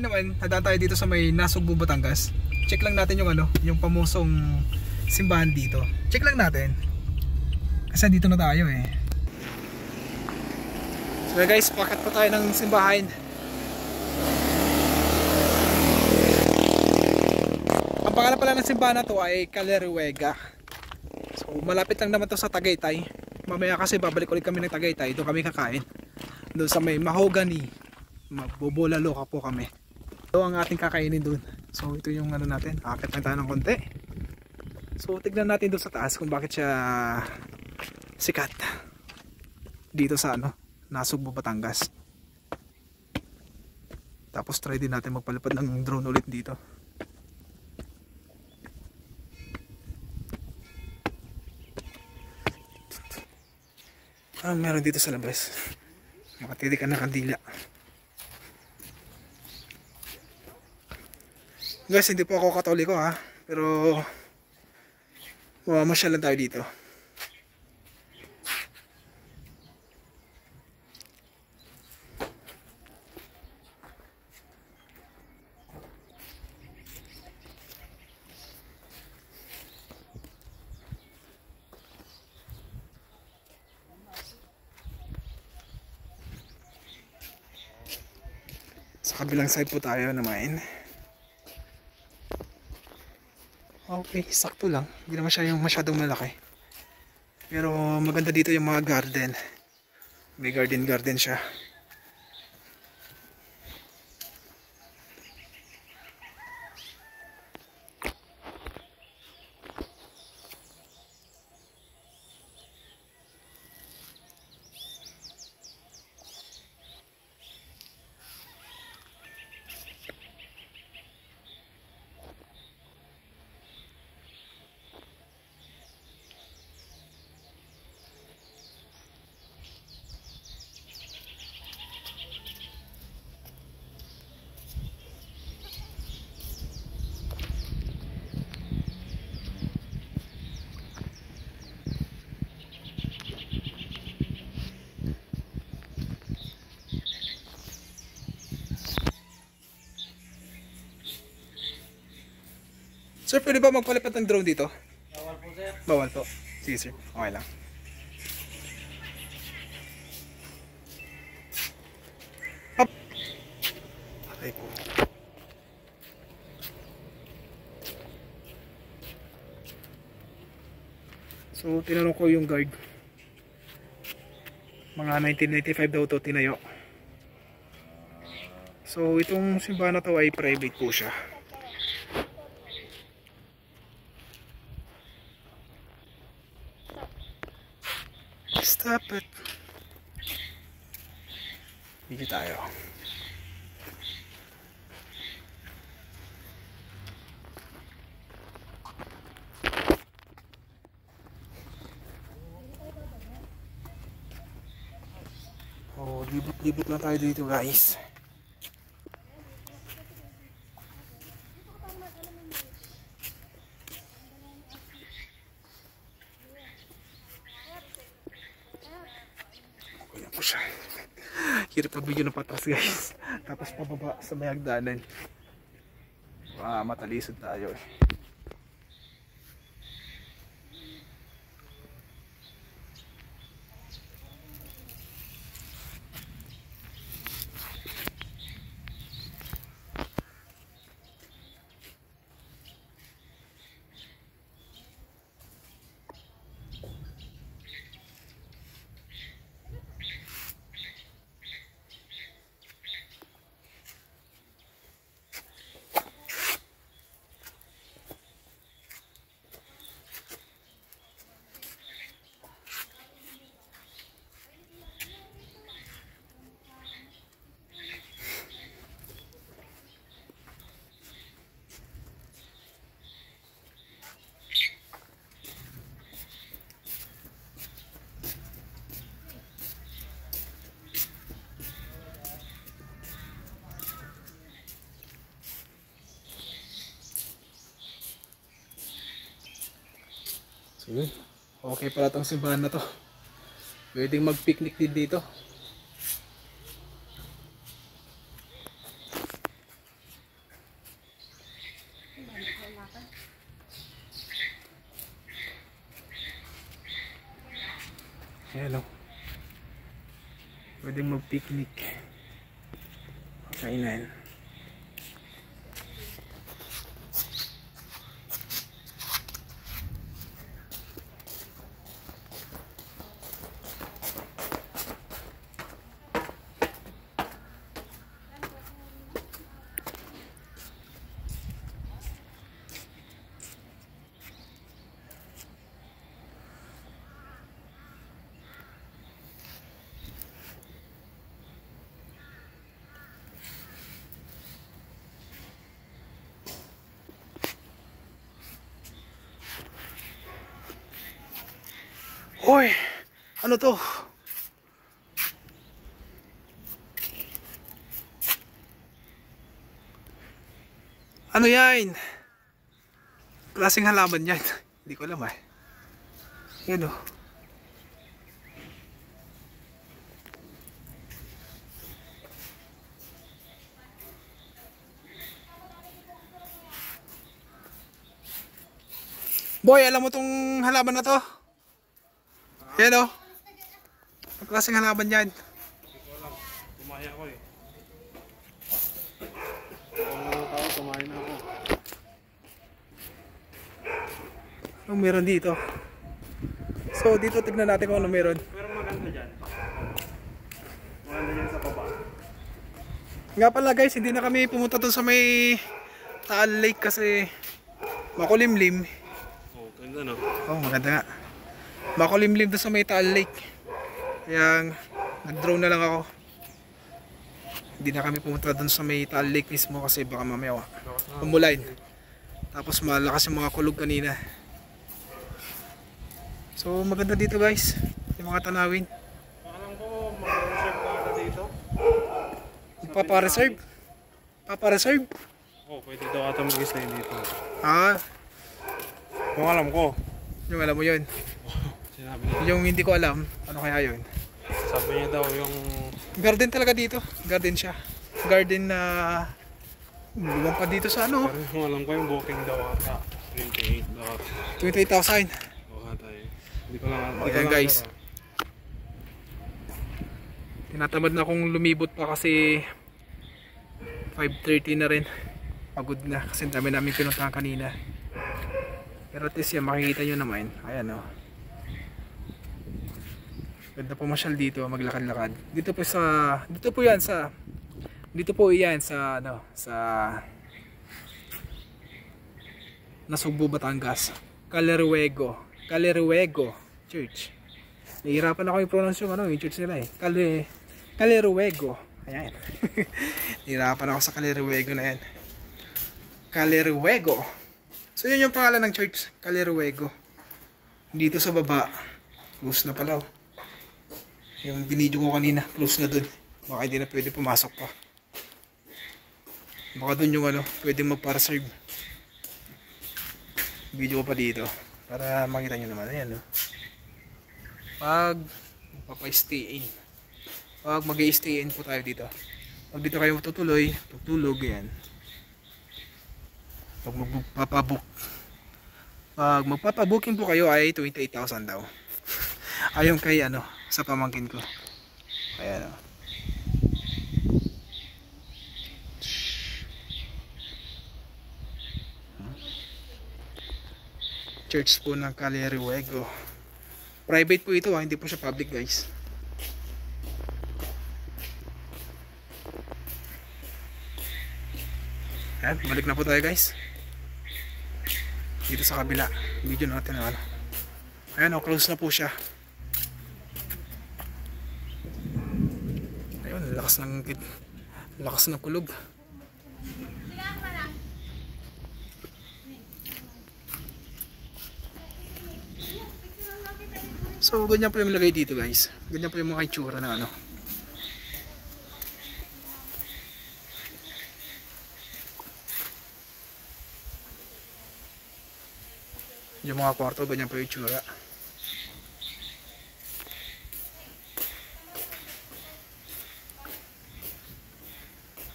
Ngayon naman, nadaan tayo dito sa may Nasugbu, Batangas. Check lang natin yung ano, yung pamusong simbahan dito. Check lang natin. Kasi dito na tayo eh. So guys, pakat pa tayo ng simbahan. Ang pangalan pala ng simbahan na to ay Caleruega. So malapit lang naman to sa Tagaytay. Mamaya kasi babalik ulit kami ng Tagaytay. Doon kami kakain. Doon sa may Mahogany. Magbobolalo po kami. Ito ang ating kakainin doon. So ito yung ano natin. Akit lang tayo ng konti. So tignan natin doon sa taas kung bakit siya sikat. Dito sa ano, Nasugbu, Batangas. Tapos try din natin magpalipad ng drone ulit dito. Meron dito sa labas. Makatili ka ng kandila. Guys, hindi po ako Katoliko ha, pero mamasyal lang tayo dito. Sa kabilang side po tayo naman. Okay, sakto lang. Hindi naman siya yung masyadong malaki. Pero maganda dito yung mga garden. May garden siya. Sir, pwede ba magpalipat ng drone dito? Bawal po sir. Bawal po. Sige sir, okay lang. Up. Okay po. So, tinanong ko yung guard. Mga 1995 daw to tinayo. So, itong simbahan na to ay private po siya. Stop it. Dito tayo. Oh, libot lang tayo dito guys. Hirap na video ng patas guys. Tapos pababa sa may hagdanan. Matalisod tayo eh. So yun, okay pala itong simbahan na to. Pwedeng mag-picnic din dito. Ayan o. Pwedeng mag-picnic. Kainan. Hoy! Ano to? Ano yan? Klaseng halaman yan. Hindi ko alam eh. Yan o. Boy, alam mo tong halaman na to? Yan o. Ang klaseng halaman yan. Hindi ko alam. Kumaya ako eh. Kung tao, kumain na ako. Anong meron dito? So dito tignan natin kung ano meron. Pero maganda dyan. Maganda dyan sa baba. Nga pala guys, hindi na kami pumunta doon sa may Taal Lake kasi makulimlim. Oh, ganda no? Oh, maganda nga. Makulimlim doon sa may Taal Lake. Kaya nag-drone na lang ako. Hindi na kami pumunta doon sa may Taal Lake mismo kasi baka mamaya umulain. Tapos malakas yung mga kulog kanina. So maganda dito guys, yung mga tanawin. Alam ko, mag-reserve ka na dito. Papareserve? Papareserve? Oh, pwede daw ata mag-stay dito. Ah, Kung alam ko. yung alam mo yun. Sinabi niya. Yung hindi ko alam, ano kaya yun? Sabi niya daw yung... Garden talaga dito. Garden siya. Garden na lumang pa dito sa ano. Pero yung alam ko yung booking daw ata. 28 daw ata. 28,000. Oo ata eh. Hindi ko lang alam. Ayan guys. Tinatamad na akong lumibot pa kasi 5:30 na rin. Pagod na kasi dami namin pinuntahan kanina. Pero at least yan, makikita nyo naman. Ayan o. Ganda po masyal dito, maglakad-lakad. Dito po yan sa ano, sa Nasugbu, Batangas. Caleruego Church. Nahihirapan ako yung pronounce yung ano, yung church nila eh. Caleruego. Ayan. Nahihirapan ako sa Caleruego na yan. Caleruego. So yun yung pangalan ng church, Caleruego. Dito sa baba, close na pala oh. Yung binidyo ko kanina, close na dun. Baka hindi na pwede pumasok pa. Baka dun yung ano, pwedeng magpa-reserve. Video ko pa dito para makita nyo naman. Ayan no. Pag magpapa-stay in, pag mag-i-stay in po tayo dito, pag dito kayo matutuloy, tutulog yan. Pag magpapabooking po kayo ay 28,000 daw. Ayon kay ano, sa pamangkin ko. Ayan o. Church po ng Caleruego. Private po ito hindi po siya public guys. Ayan, balik na po tayo guys. Dito sa kabila. Video natin na ano. Ayan o, close na po siya. Ayun, lakas ng kulog. So ganyan po yung lagay dito guys. Ganyan po yung mga itsura na ano. Yung mga kwarto, ganyan po yung itsura.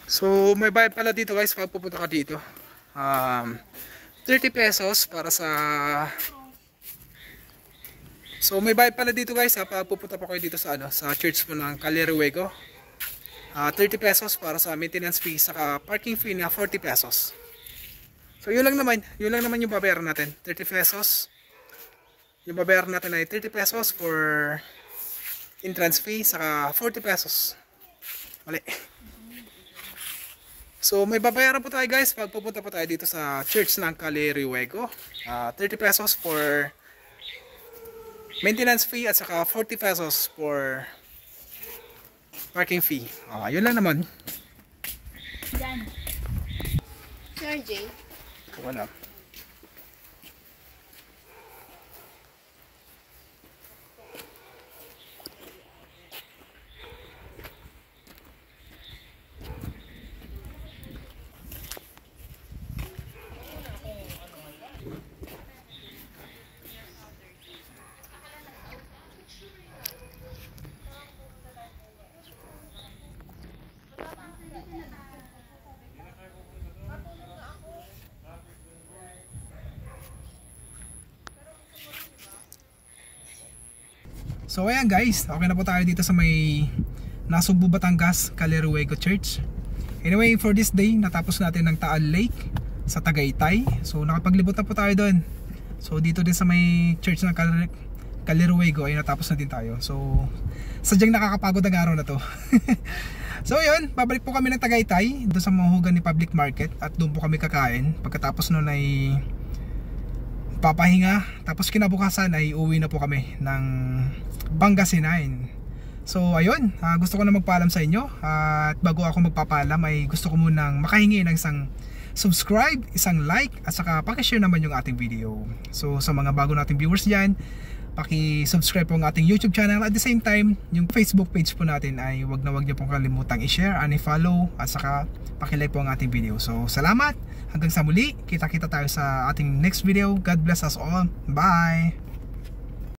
So may bayad pala dito guys pag pupunta ka dito. 30 pesos para sa So may bayad pala dito guys, pag pupunta po kayo dito sa sa church po ng Caleruego. 30 pesos para sa maintenance fee, saka parking fee na 40 pesos. So yun lang naman yung babayaran natin, 30 pesos. Yung babayaran natin ay 30 pesos for entrance fee, saka 40 pesos. Mali. So may babayaran po tayo guys pag pupunta po tayo dito sa church ng Caleruego. 30 pesos for maintenance fee at saka 40 pesos for parking fee. Yun lang naman. Yan. Sir J. Wala. So ayan guys, okay na po tayo dito sa may Nasugbu, Batangas, Caleruego Church. Anyway, for this day, natapos natin ng Taal Lake sa Tagaytay. So nakapaglibot na po tayo doon. So dito din sa may church ng Caleruego ay natapos na din tayo. So sadyang nakakapagod ang araw na to. So yun, babalik po kami ng Tagaytay doon sa Mahogany Public Market at doon po kami kakain. Pagkatapos nun ay papahinga, tapos kinabukasan ay uwi na po kami ng Pangasinan. So ayun, gusto ko na magpaalam sa inyo, at bago ako magpapaalam ay gusto ko munang makahingi ng isang subscribe, isang like, at saka pakishare naman yung ating video. So sa mga bago nating viewers dyan, paki-subscribe po ang ating YouTube channel. At the same time, yung Facebook page po natin ay wag na wag niyo pong kalimutang i-share and i-follow, at saka paki-like po ang ating video. So salamat, hanggang sa muli, kita-kita tayo sa ating next video. God bless us all. Bye!